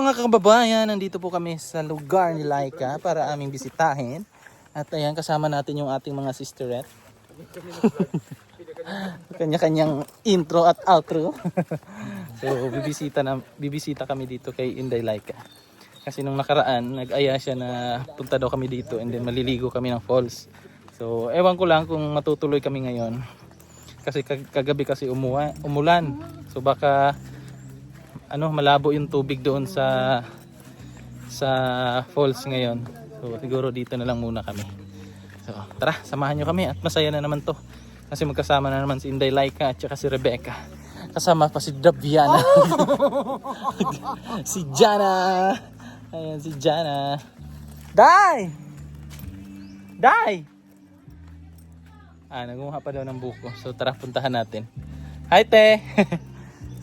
mga kababayan, nandito po kami sa lugar ni Laika para aming bisitahin. At ayan, kasama natin yung ating mga sisterette. Kanya-kanyang intro at outro. So, bibisita kami dito kay Inday Laika. Kasi nung nakaraan, nag-aya siya na punta daw kami dito and then maliligo kami ng falls. So, ewan ko lang kung matutuloy kami ngayon. Kasi kagabi kasi umulan. So, baka malabo yung tubig doon sa falls ngayon. So siguro dito na lang muna kami. So tara, samahan nyo kami at masaya na naman to. Kasi magkasama na naman si Inday Laika at saka si Rebecca. Kasama pa si Daviana. Si Jana. Ayan si Jana. Day! Day! Nangunguha pa daw ng buko. So tara, puntahan natin. Hi te!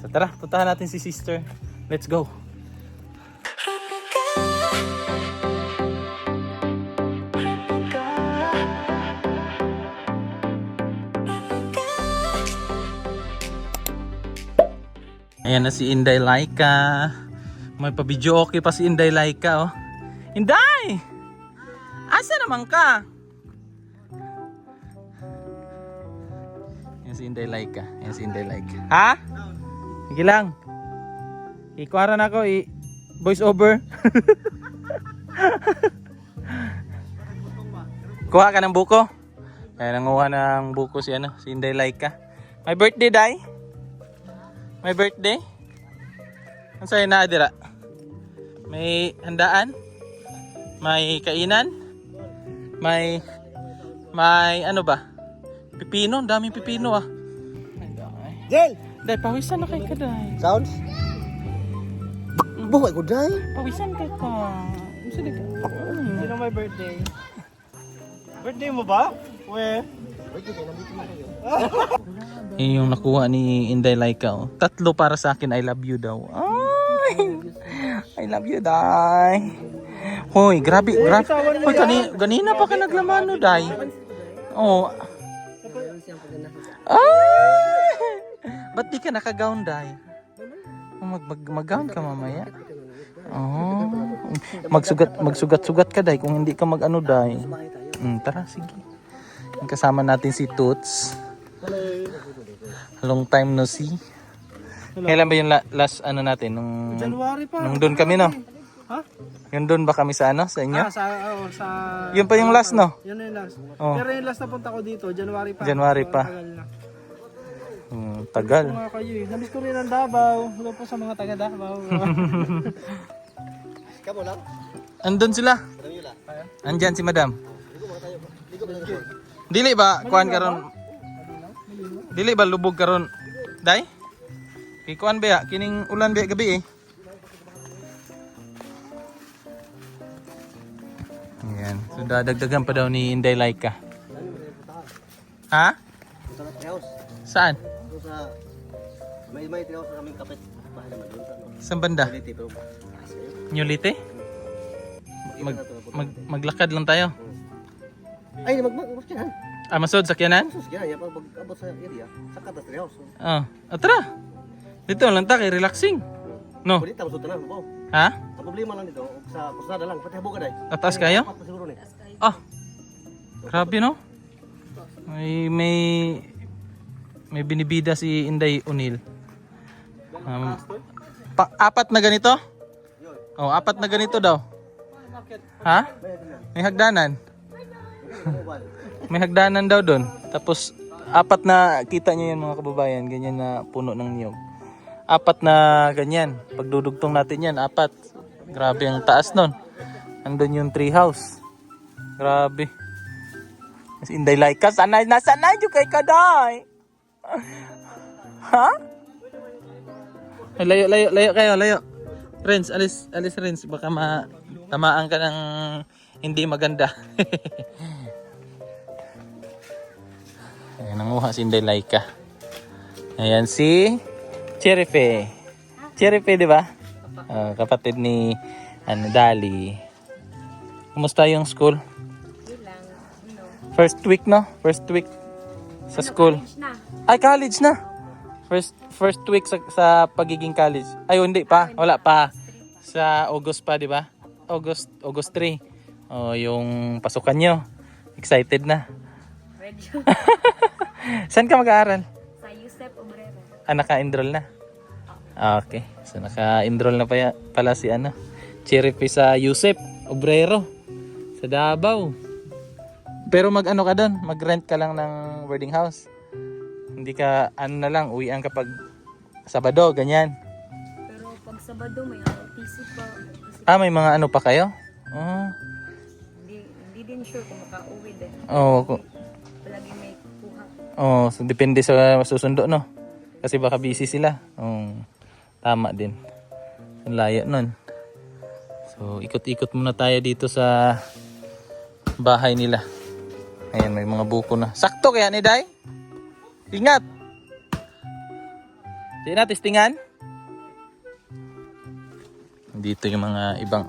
So tara, puntahan natin si sister. Let's go. Ayan na si Inday Laika. May pa-video okay pa si Inday Laika, oh. Inday! Asa naman ka? Ayan si Inday Laika. Ayan si Inday Laika. Ha? Sige lang. Ikuharan ako, voice over. Kuha ka ng buko. Kaya nanguha ng buko si Inday Laika. My birthday, Day. My birthday. Ang sa'yo na, Adira. May handaan. May kainan. May ano ba? Pipino. Ang daming pipino, ah. Jel! Day, pawisan na kay ka, Day. Sounds? Buhay ko, Day. Pawisan kay ka. Sino ka? Sino may birthday? Birthday mo ba? Where? Yung nakuha ni Inday Laika, oh. 3 para sa akin, I love you daw. Ay! I love you, Day. Hoy, grabe. Hoy, ganina pa ka naglaman, no, Day. Oh. Ay! Ba't di ka naka-gown, Day? Mag-gown ka mamaya. Oh. Magsugat-sugat ka, Day, kung hindi ka mag-ano, Day. Tara, sige. Kasama natin si Toots. Long time no see. Kailan ba yung last natin? Nung January pa. Nung doon kami, no? Ha? Yung doon ba kami sa sa inyo? Sa Yun pa yung last, no? Yun na yung last. Oh. Pero yung last na punta ko dito, January pa. January pa. Tagal na. Tagal. Mga kayo eh. Namiss ko rin ang Davao. Hello po sa mga taga Davao. Kamo lang? Andun sila. Andyan si Madam. Dili ba kuan karon? Dili ba lubog karon? Day? Kuan ba ya? Kining ulan ba gabi eh? Ayan. So dadagdagan pa daw ni Inday Laika. Ha? Saan? Sa may tiyaw sa kaming kapit. Bahay naman doon sa Saan banda? New Lite? Maglakad lang tayo. Ay, magkyanan. Masod, sakyanan? Sakyanan, yan pag abot sa area, sa katas house. Tara. Dito lang tayo, relaxing. No? Pwede tapos ito na, po. Ha? Ang problema lang dito, sa kusada lang, pati habo ka dahil. Tataas kayo? Siguro ni. Grabe no? May binibida si Inday Unil. 4 na ganito? 4 na ganito daw. Ha? May hagdanan. May hagdanan daw doon. Tapos 4 na, kita nyo yan mga kababayan, ganyan na puno ng niyog. 4 na ganyan. Pagdudugtong natin yan, 4. Grabe ang taas nun. Andun yung tree house. Grabe. Si Inday Laika, sanay yung kay Kaday. Ha? Layo kayo. Renz, alis Renz. Baka tamaan ka ng hindi maganda. Ayan, nanguha si Inday Laika. Ayan si Cherife. Cherife, di ba? Kapatid ni Dali. Kumusta yung school? First week, no? First week sa school. Ay, college na. First week sa pagiging college. Ay, hindi pa. Wala pa. Sa August pa, di ba? August 3. Oh, yung pasukan nyo. Excited na. Medyo. Saan ka mag-aaral? Sa Yusef Obrero. Naka-enroll na? Okay. So naka-enroll na pala si Cherry Pie sa Yusef Obrero sa Davao. Pero mag-ano ka doon? Mag-rent ka lang ng boarding house. Hindi ka na lang uwian kapag Sabado, ganyan. Pero pag Sabado may ROTC pa. Kasi May mga ano pa kayo? Oh. hindi din sure kung makauwi din. Oh, Palagi may kuha. oh, so depende sa susundo, no? Kasi baka busy sila. Tama din. Ang layo nun. So, ikot-ikot muna tayo dito sa bahay nila. Ayan, may mga buko na. Sakto kaya ni Day? Ingat! Sige na, testingan. Dito yung mga ibang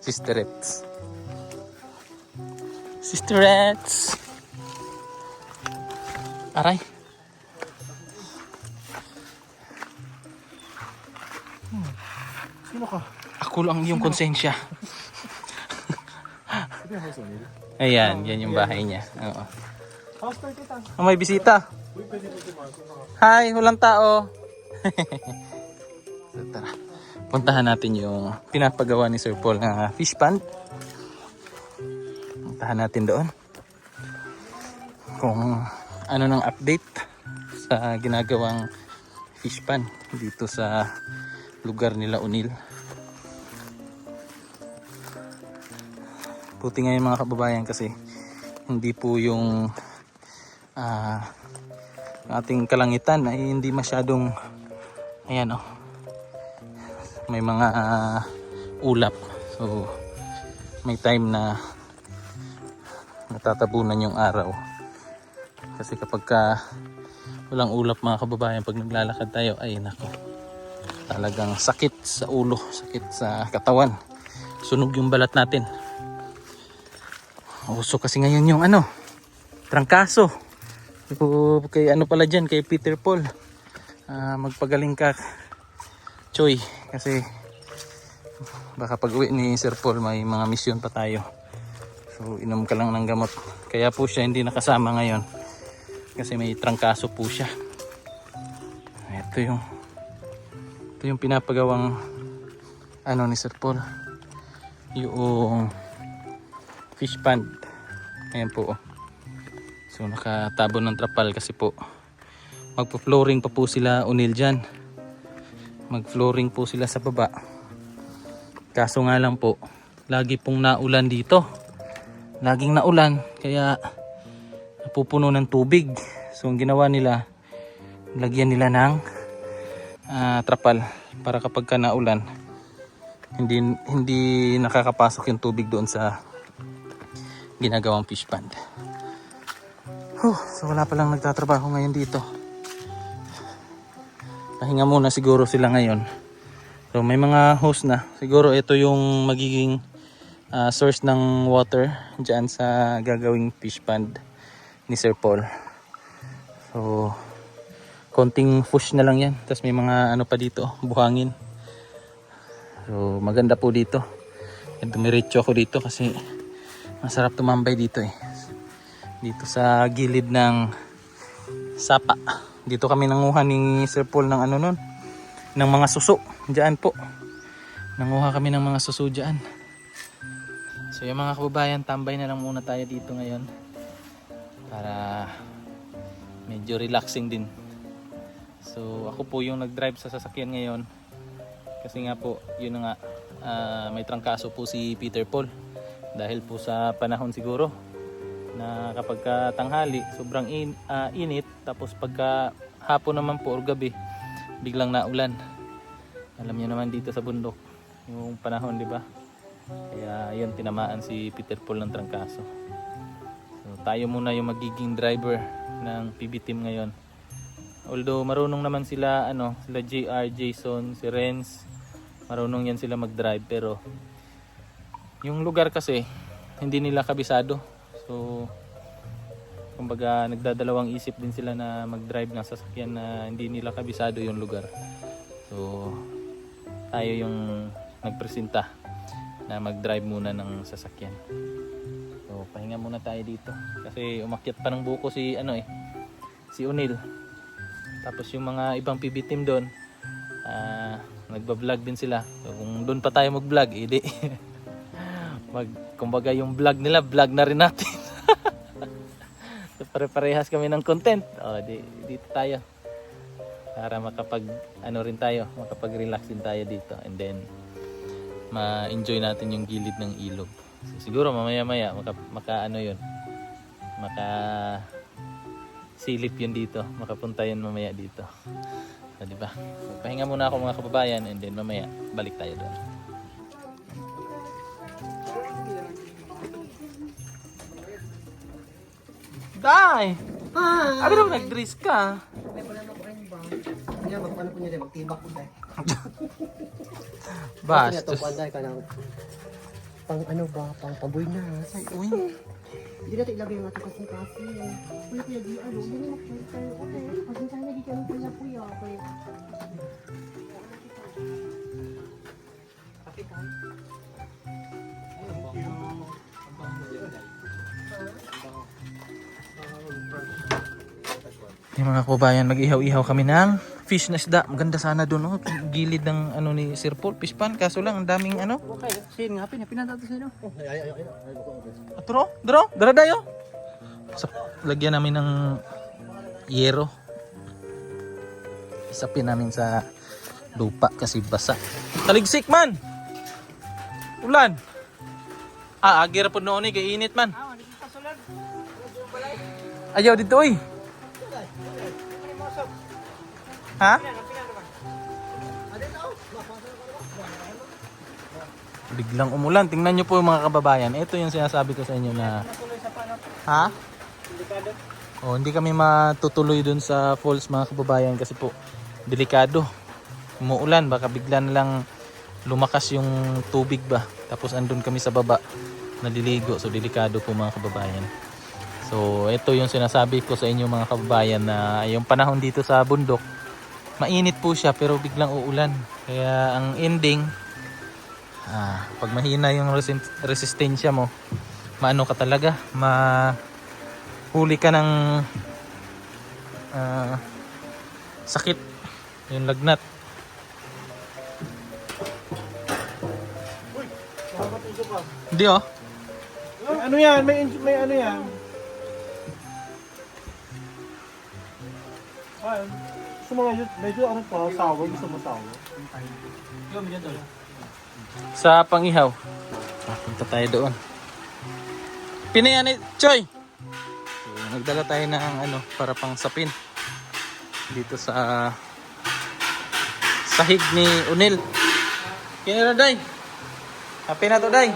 sisterettes. Sisterettes! Aray! Sino ka? Ako lang yung konsensya. Ayan, yan yung bahay niya. Oo. House tour kita. May bisita. Hi, walang tao. So, tara. Puntahan natin yung pinapagawa ni Sir Paul na fish pond. Puntahan natin doon. Kung ano nang update sa ginagawang fish pond dito sa lugar nila Unil. Buti ngayon mga kababayan kasi hindi po yung ating kalangitan ay hindi masyadong ayan may mga ulap, so may time na natatabunan yung araw kasi kapag walang ulap mga kababayan, pag naglalakad tayo ay nako, talagang sakit sa ulo, sakit sa katawan, sunog yung balat natin. Uso kasi ngayon yung trangkaso. Kay pala dyan, kay Peter Paul. Magpagaling ka, Choy. Kasi baka pag uwi ni Sir Paul may mga misyon pa tayo. So inom ka lang ng gamot. Kaya po siya hindi nakasama ngayon. Kasi may trangkaso po siya. Ito yung pinapagawang ni Sir Paul. Yung fish pond. Ayan po. So nakatabo ng trapal kasi po magpo-flooring pa po sila Unil dyan. Mag-flooring po sila sa baba. Kaso nga lang po, lagi pong naulan dito. Laging naulan kaya napupuno ng tubig. So ang ginawa nila, lagyan nila ng trapal para kapag ka naulan hindi nakakapasok yung tubig doon sa ginagawang fish pond. So wala palang nagtatrabaho ngayon dito. Pahinga muna siguro sila ngayon. So may mga hose na. Siguro ito yung magiging source ng water dyan sa gagawing fish pond ni Sir Paul. So konting push na lang yan. Tapos may mga pa dito, buhangin. So maganda po dito. Dumiretso ako dito kasi masarap tumambay dito dito sa gilid ng sapa. Dito kami nanguha ni Sir Paul ng ng mga suso. Diyan po. Nanguha kami ng mga suso diyan. So yung mga kababayan, tambay na lang muna tayo dito ngayon. Para medyo relaxing din. So ako po yung nag-drive sa sasakyan ngayon. Kasi nga po, yun na nga, may trangkaso po si Peter Paul. Dahil po sa panahon siguro na kapag tanghali sobrang init, tapos pagka hapon naman po or gabi biglang naulan. Alam niyo naman dito sa bundok yung panahon, di ba? Kaya yun, tinamaan si Peter Paul ng trangkaso. So tayo muna yung magiging driver ng PB team ngayon. Although marunong naman sila sila JR, Jason, si Renz, marunong yan sila mag-drive, pero yung lugar kasi hindi nila kabisado. So kumbaga nagdadalawang isip din sila na mag-drive ng sasakyan na hindi nila kabisado yung lugar. So tayo yung nagpresenta na mag-drive muna ng sasakyan. So pahinga muna tayo dito kasi umakyat pa ng buko si si Unil. Tapos yung mga ibang PB team doon, nagba-vlog din sila. So kung doon pa tayo mag-vlog, edi kumbaga yung vlog nila, vlog na rin natin. So pare-parehas kami ng content. Dito tayo. Para rin tayo, makapag-relax din tayo dito. And then ma-enjoy natin yung gilid ng ilog. So, siguro mamaya-maya silip yun dito, makapunta yun mamaya dito. So, di ba? So, pahinga muna ako mga kababayan and then mamaya balik tayo doon. Day! Abi naman nag-dress ka. Hindi, magpano po niya din, magtibak po tayo. Bastos. Ka ng pang paboy na. Ay, uy. Hindi natin ilagay yung ating kasi. Kuya, di hindi na magpano tayo. Okay, pasensya na dito ng kuya. Okay. Yung mga kababayan, mag-ihaw-ihaw kami ng fish na isda. Maganda sana doon, gilid ng ni Sir Paul, fish pan. Kaso lang, ang daming Okay, sin nga pinata to sino. Atro, dara dayo. Lagyan namin ng yero. Isapin namin sa lupa kasi basa. Taligsik man! Ulan! Agir po noon kay init man. Ayaw dito oy. Ha? Biglang umulan. Tingnan nyo po yung mga kababayan. Ito yung sinasabi ko sa inyo na... Ha? Hindi kami matutuloy dun sa falls mga kababayan kasi po delikado. Umuulan. Baka bigla na lang lumakas yung tubig ba. Tapos andun kami sa baba. Naliligo. So delikado po mga kababayan. So ito yung sinasabi ko sa inyo mga kababayan na yung panahon dito sa bundok, mainit po siya pero biglang uulan. Kaya ang ending, pag mahina yung resistensya mo, maano ka talaga, mahuli ka ng sakit, yung lagnat. Hindi Ano yan? May ano yan? Gusto mo medyo ano pa, sawa, gusto mo sawa. Sa Pangihaw. Punta tayo doon. Pinayan ni Choy. So, nagdala tayo ng para pang sapin. Dito sa sahig ni Unil. Kinira day. Happy na to day.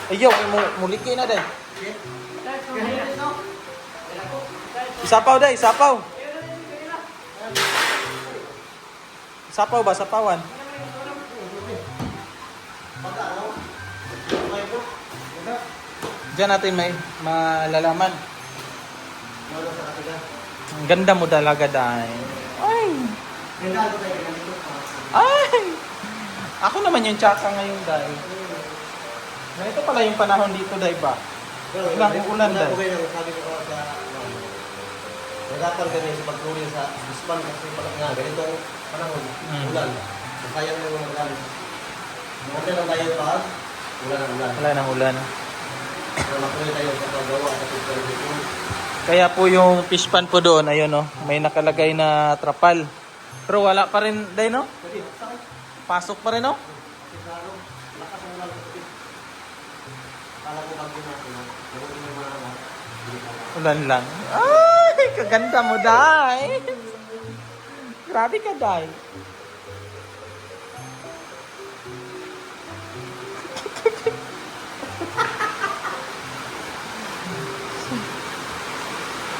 Ayaw, muliki na day. Isapaw day, isapaw. Sapaw ba? Sapawan? Diyan natin may malalaman. Ang ganda mo talaga dahil. Ay! Ako naman yung tsaka ngayon dahil. Ito pala yung panahon dito dahil ba? Ilang ulan dahil. Nagkakaroon ka rin sa pagtuloy sa Bispan kasi nga ganito ang panahon, ulan. Sayang na yung magalit. Okay lang tayo pa, ulan ang ulan. Wala nang ulan. Matuloy tayo sa paggawa at paggawa. Kaya po yung fish pan po doon, ayun may nakalagay na trapal. Pero wala pa rin, day no? Pasok pa rin no? Ulan lang. Ay, kaganda mo, day. Grabe ka, day.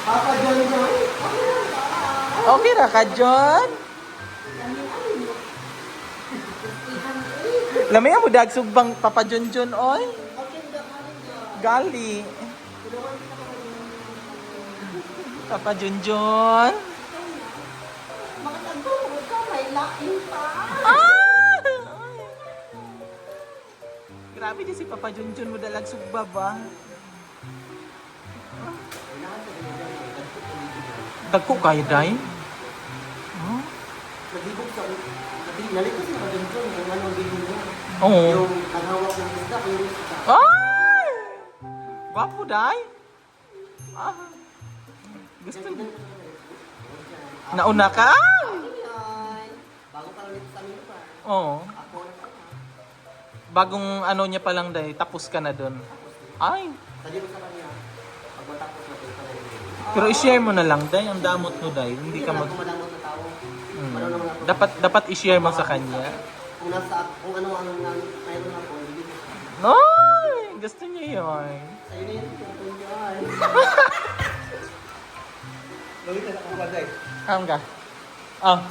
Papa John John. Okay ra ka, John? Lamaya mo dag sugbang Papa John John, oy. Gali. Papa Junjun. Makatagulog ka, may lain pa. Ah! Grabe din si Papa Junjun mo dalag sugba ba? Dagko kayo, day? Huh? Nagibog sa... Nalito siya ka dun kung anong bigong niya. Oo. Yung naghawak ng isda, yung isda. Ay! Gwapo, day? Ah. Gusto niya. Nauna ka? Ayan. Bago pa ulit sa amin pa. Oo. Ako na pa. Bagong ano niya pa lang, day. Tapos ka na dun. Ay. Sabi ko sa kanya, pag matapos na ito, Pero i-share mo na lang, day. Ang damot mo, day. Hindi ka mag... madamot na tao. Hmm. Ano naman ako. Dapat i-share mo sa kanya. Kung ano ang mayroon ako, hindi ko. Ay! Gusto niya yun. Sa'yo na yun, ito yun. Gawin ka na kung bagay. Kam ka? Ah.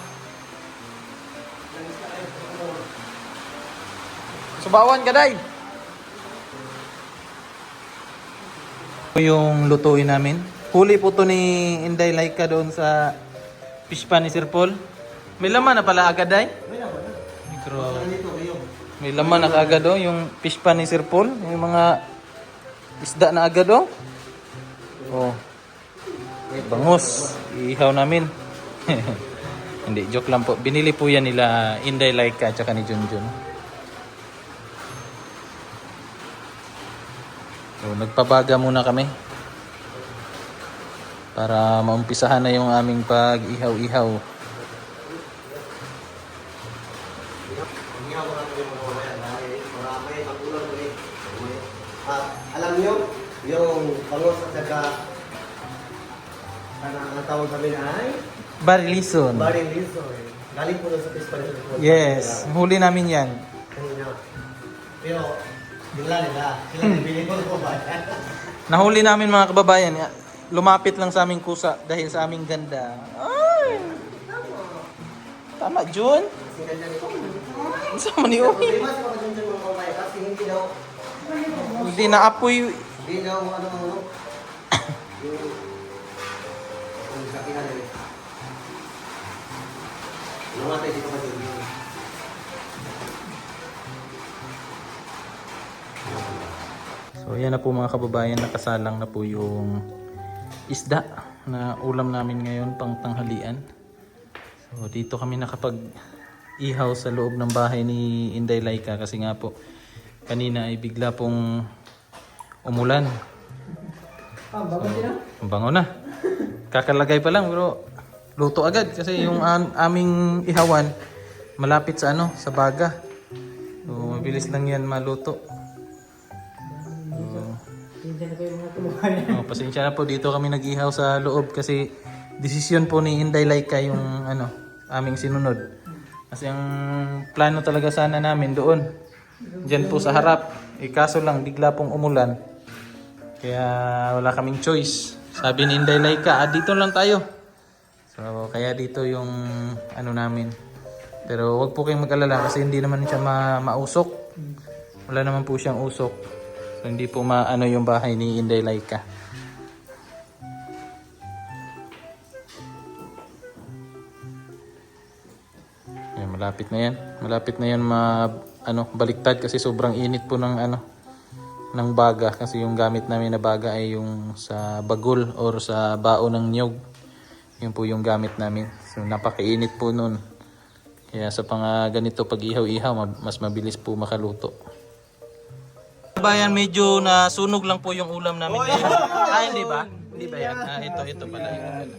Subawan ka, day. Ito yung lutuin namin. Huli po to ni Inday Laika doon sa fish pan ni Sir Paul. May laman na pala agad, day. May naman na. Dito, yung. May laman na agad, oh. Yung fish pan ni Sir Paul. Yung mga isda na agad, oh. Oh. Bangus. Ihaw namin. Hindi, joke lang po. Binili po yan nila Inday Laika at saka ni Junjun. So, nagpabaga muna kami. Para maumpisahan na yung aming pag-ihaw-ihaw. Hindi ako natin yung mga mamaya dahil marami magulang ulit. Alam nyo, yung pangos at saka ang tawag sa amin ay Barilison. Baring Lizon. Galing po doon sa Pispal. Yes, huli namin yan. Pero, nila. Sila nabili ko po ba? Nahuli namin mga kababayan. Lumapit lang sa aming kusa dahil sa aming ganda. Ay! Tama, Jun? Sama ni Uy. Problema sa mga dyan mga kamay kasi hindi daw, Hindi naapoy. hindi daw yung sakihan nila. Namatay dito ka dyan. So yan na po mga kababayan, nakasalang na po yung isda na ulam namin ngayon pang tanghalian. So dito kami nakapag-ihaw sa loob ng bahay ni Inday Laika kasi nga po kanina ay bigla pong umulan. Ang bango na. Kakalagay pa lang pero luto agad kasi yung aming ihawan malapit sa sa baga. So mabilis lang yan maluto. Pasensya na po dito kami nag-ihaw sa loob kasi desisyon po ni Inday Laika yung aming sinunod. Kasi ang plano talaga sana namin doon. Diyan po sa harap. Kaso lang bigla pong umulan. Kaya wala kaming choice. Sabi ni Inday Laika, dito lang tayo. So kaya dito yung namin. Pero wag po kayong mag-alala kasi hindi naman siya mausok. Wala naman po siyang usok. So, hindi po yung bahay ni Inday Laika. Ayan, malapit na yan. Malapit na yan baliktad kasi sobrang init po ng ng baga kasi yung gamit namin na baga ay yung sa bagul or sa bao ng niyog. Yun po yung gamit namin. So napakainit po nun. Kaya sa ganito pag ihaw-ihaw mas mabilis po makaluto. Bayan, medyo nasunog lang po yung ulam namin. Hindi ba? Hindi ba yan? Ito pala. Yan.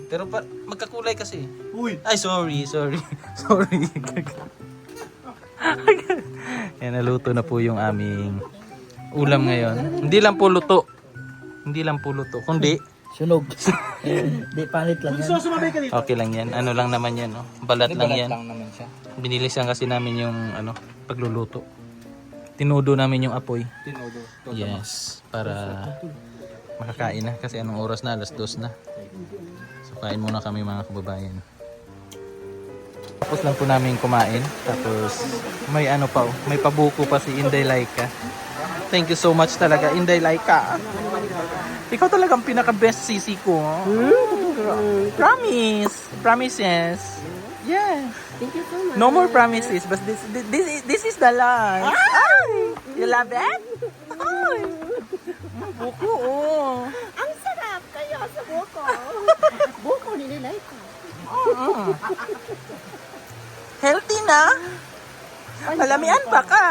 Pero magkakulay kasi. Uy! Ay, sorry. Sorry. Yan, naluto na po yung aming ulam ngayon. Hindi lang po luto. Kundi Sunog. Di panit lang yan. okay lang yan. Ano lang naman yan. No? Balat lang yan. naman siya. Binilisan kasi namin yung pagluluto. Tinudo namin yung apoy. Yes, para makakain na kasi anong oras na, 2:00 na. So kain muna kami mga kababayan. Tapos lang po namin kumain. Tapos may may pabuko pa si Inday Laika. Thank you so much talaga Inday Laika. Ikaw talagang pinaka-best sisi ko. Promise. Promises. Yes. Thank you so much. No more promises, but this is the last. Ay! You love it? Ay! Buko, oh. Ang sarap kayo sa buko. Buko nililay ko. Healthy na. Malamian pa ka.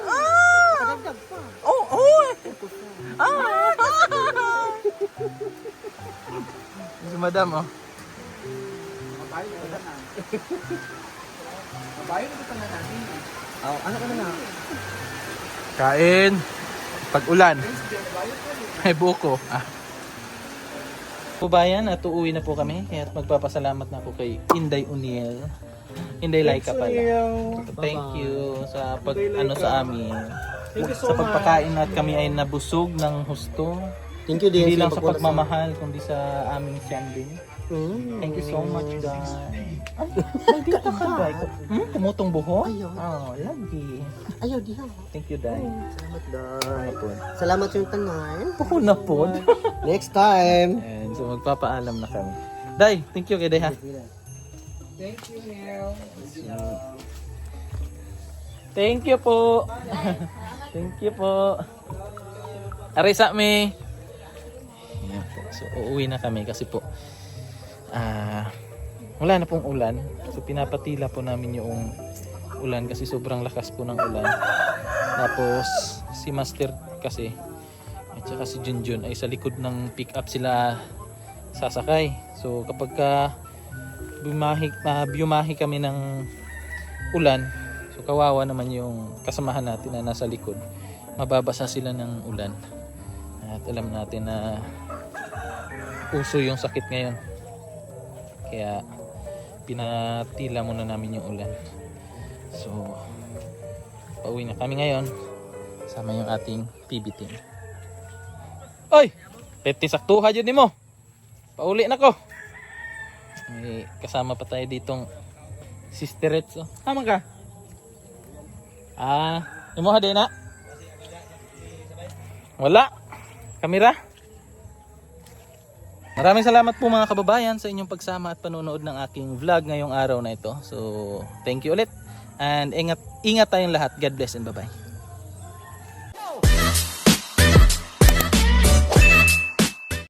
Ah! Dagdag pa. Oh, oh. Ah! Si madam, oh. Ano ka na? Kain. Pag-ulan. May buko. Ah. Pubayan, at uuwi na po kami. Kaya magpapasalamat na po kay Inday Uniel. Inday Laika pala. Thank you sa sa amin. Sa pagpakain at kami ay nabusog ng husto. Thank you din. Hindi lang sa pagmamahal, kundi sa aming tiyan din. Thank you so much, guys. Ay, nandito ka, guys. Pumutong buho? Oh, lagi. Ayaw, di ha. Thank you, Day. Salamat, Day. Salamat yung tanay. Buho na po. Next time. And so, magpapaalam na kami. Day, thank you kay Day, ha? Thank you po. Thank you po. Arisa me. Ayan po. So, uuwi na kami kasi po wala na pong ulan. So, pinapatila po namin yung ulan kasi sobrang lakas po ng ulan. Tapos, si Master kasi at saka si Junjun ay sa likod ng pick up sila sasakay. So, kapag bumahi kami ng ulan, so kawawa naman yung kasamahan natin na nasa likod. Mababasa sila ng ulan. At alam natin na uso yung sakit ngayon. Kaya pinatila muna namin yung ulan. So, pauwi na kami ngayon. Sama yung ating PB team. Oy! Peti saktuha dyan mo. Pauli na ko. May kasama pa tayo ditong sisterets. Oh. Tama ka? Imo ha din na? Wala. Kamera. Maraming salamat po mga kababayan sa inyong pagsama at panonood ng aking vlog ngayong araw na ito. So, thank you ulit. And ingat tayong lahat. God bless and bye-bye.